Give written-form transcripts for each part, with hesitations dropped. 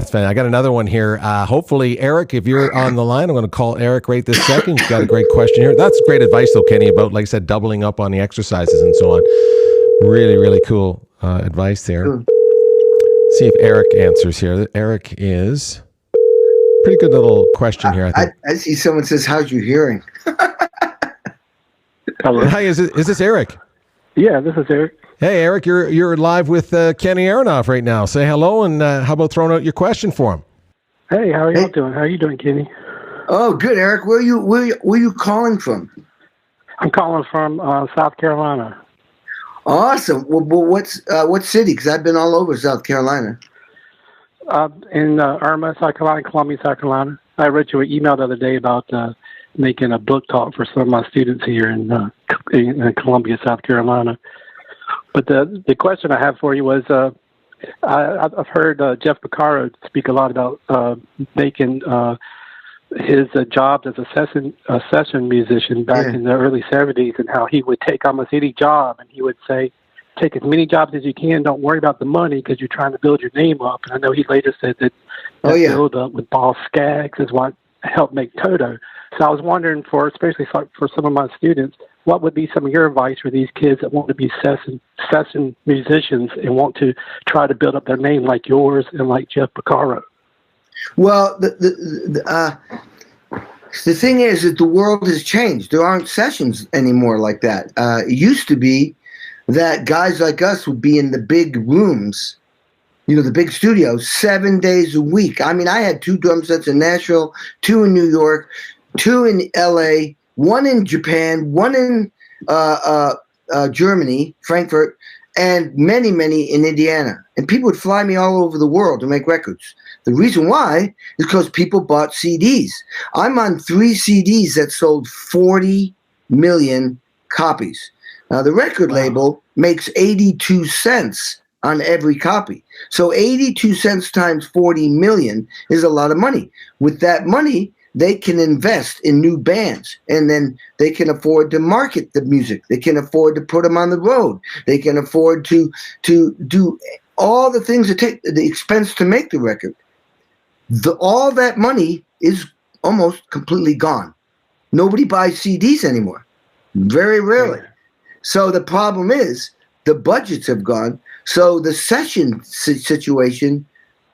That's fine. I got another one here. Hopefully, Eric, if you're on the line, I'm going to call Eric right this second. You've got a great question here. That's great advice, though, Kenny, about, like I said, doubling up on the exercises and so on. Really, really cool advice there. See if Eric answers here. Eric is pretty good little question here, I think. I see someone says, how's your hearing? Hello. Hi, is this Eric? Yeah, this is Eric. Hey, Eric, you're live with Kenny Aronoff right now. Say hello, and how about throwing out your question for him? Hey, how are you doing? How are you doing, Kenny? Oh, good, Eric. Where are you calling from? I'm calling from South Carolina. Awesome. Well, what city? Because I've been all over South Carolina. In Irma, South Carolina, Columbia, South Carolina. I wrote you an email the other day about making a book talk for some of my students here in Columbia, South Carolina. But the question I have for you was, I've heard Jeff Beccaro speak a lot about making his job as a session musician back in the early 70s, and how he would take almost any job, and he would say, take as many jobs as you can, don't worry about the money because you're trying to build your name up. And I know he later said that build up with Boss Skaggs is what helped make Toto. So I was wondering, especially for some of my students, what would be some of your advice for these kids that want to be session musicians and want to try to build up their name like yours and like Jeff Beccaro? Well, the thing is that the world has changed. There aren't sessions anymore like that. It used to be that guys like us would be in the big rooms, the big studios, 7 days a week. I mean, I had 2 drum sets in Nashville, 2 in New York, 2 in L.A., 1 in Japan, 1 in Germany, Frankfurt, and many, many in Indiana. And people would fly me all over the world to make records. The reason why is because people bought CDs. I'm on 3 CDs that sold 40 million copies. Now, the record label makes 82 cents on every copy. So 82 cents times 40 million is a lot of money. With that money, they can invest in new bands, and then they can afford to market the music. They can afford to put them on the road. They can afford to do all the things that take the expense to make the record. All that money is almost completely gone. Nobody buys CDs anymore. Very rarely. So the problem is the budgets have gone. So the session situation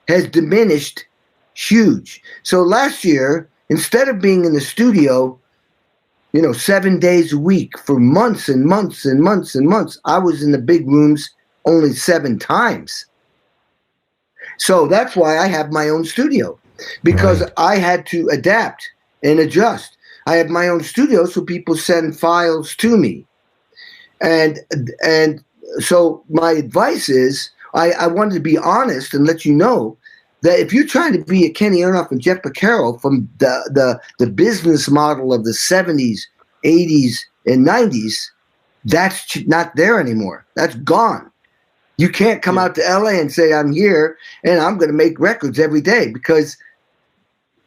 has diminished huge. So last year, instead of being in the studio, 7 days a week for months and months and months and months, I was in the big rooms only 7 times. So that's why I have my own studio, because I had to adapt and adjust. I have my own studio, so people send files to me. And so my advice is, I wanted to be honest and let you know that if you're trying to be a Kenny Aronoff and Jeff Beccaro from the business model of the 70s, 80s, and 90s, that's not there anymore. That's gone. You can't come out to LA and say, I'm here and I'm going to make records every day, because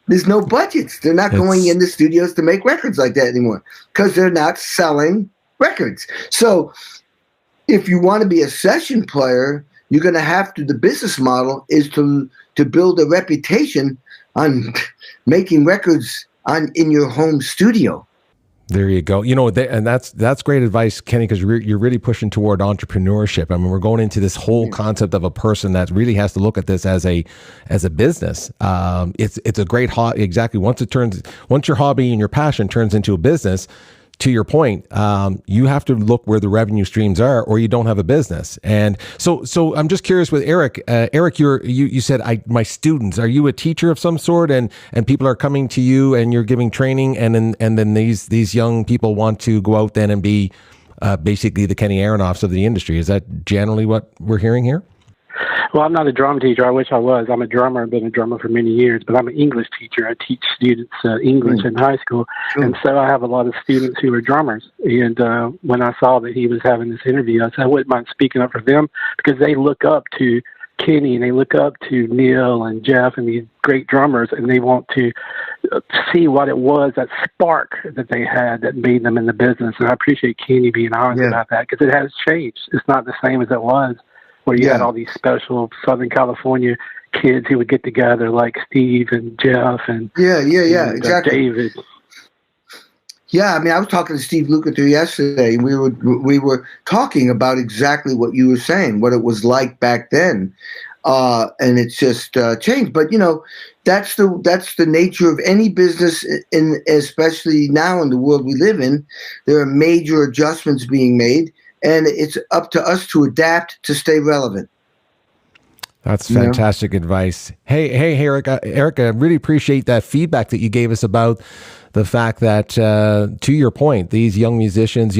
there's no budgets. They're not going in the studios to make records like that anymore because they're not selling records. So if you want to be a session player, you're going to have to, the business model is to build a reputation on making records in your home studio. There you go. And that's great advice, Kenny, because you're really pushing toward entrepreneurship. I mean, we're going into this whole concept of a person that really has to look at this as a business. It's a great hobby. Exactly. Once your hobby and your passion turns into a business, to your point, you have to look where the revenue streams are, or you don't have a business. And so I'm just curious with Eric. Eric, you said my students. Are you a teacher of some sort, and people are coming to you and you're giving training, and then these young people want to go out then and be basically the Kenny Aronoffs of the industry? Is that generally what we're hearing here? Well, I'm not a drum teacher. I wish I was. I'm a drummer. I've been a drummer for many years, but I'm an English teacher. I teach students English in high school, and so I have a lot of students who are drummers. And when I saw that he was having this interview, I said I wouldn't mind speaking up for them, because they look up to Kenny and they look up to Neil and Jeff and these great drummers, and they want to see what it was, that spark that they had that made them in the business. And I appreciate Kenny being honest about that, because it has changed. It's not the same as it was, where you had all these special Southern California kids who would get together, like Steve and Jeff and exactly. David. Yeah, I mean, I was talking to Steve Lukather yesterday, and we were talking about exactly what you were saying, what it was like back then, and it's just changed. But that's the nature of any business, especially now in the world we live in. There are major adjustments being made, and it's up to us to adapt to stay relevant. That's fantastic advice. Hey, Erica, I really appreciate that feedback that you gave us about the fact that, to your point, these young musicians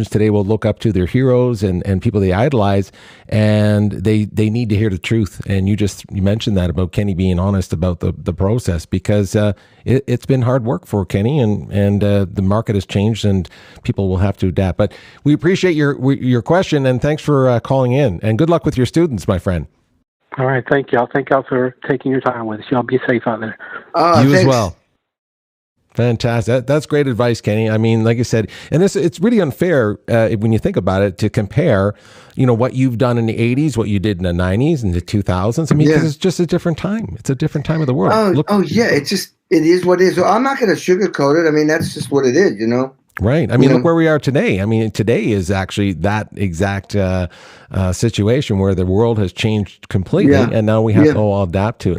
today will look up to their heroes and people they idolize, and they need to hear the truth. And you mentioned that about Kenny being honest about the process, because it's been hard work for Kenny, and the market has changed, and people will have to adapt. But we appreciate your question, and thanks for calling in, and good luck with your students, my friend. All right, thank y'all. Thank y'all for taking your time with us. Y'all be safe out there. You thanks. As well. Fantastic. That's great advice, Kenny. I mean, like I said, and it's really unfair when you think about it to compare, what you've done in the 80s, what you did in the 90s and the 2000s. I mean, because it's just a different time. It's a different time of the world. It is what it is. I'm not going to sugarcoat it. I mean, that's just what it is, Right. I mean, look where we are today. I mean, today is actually that exact situation where the world has changed completely, and now we have to all adapt to it.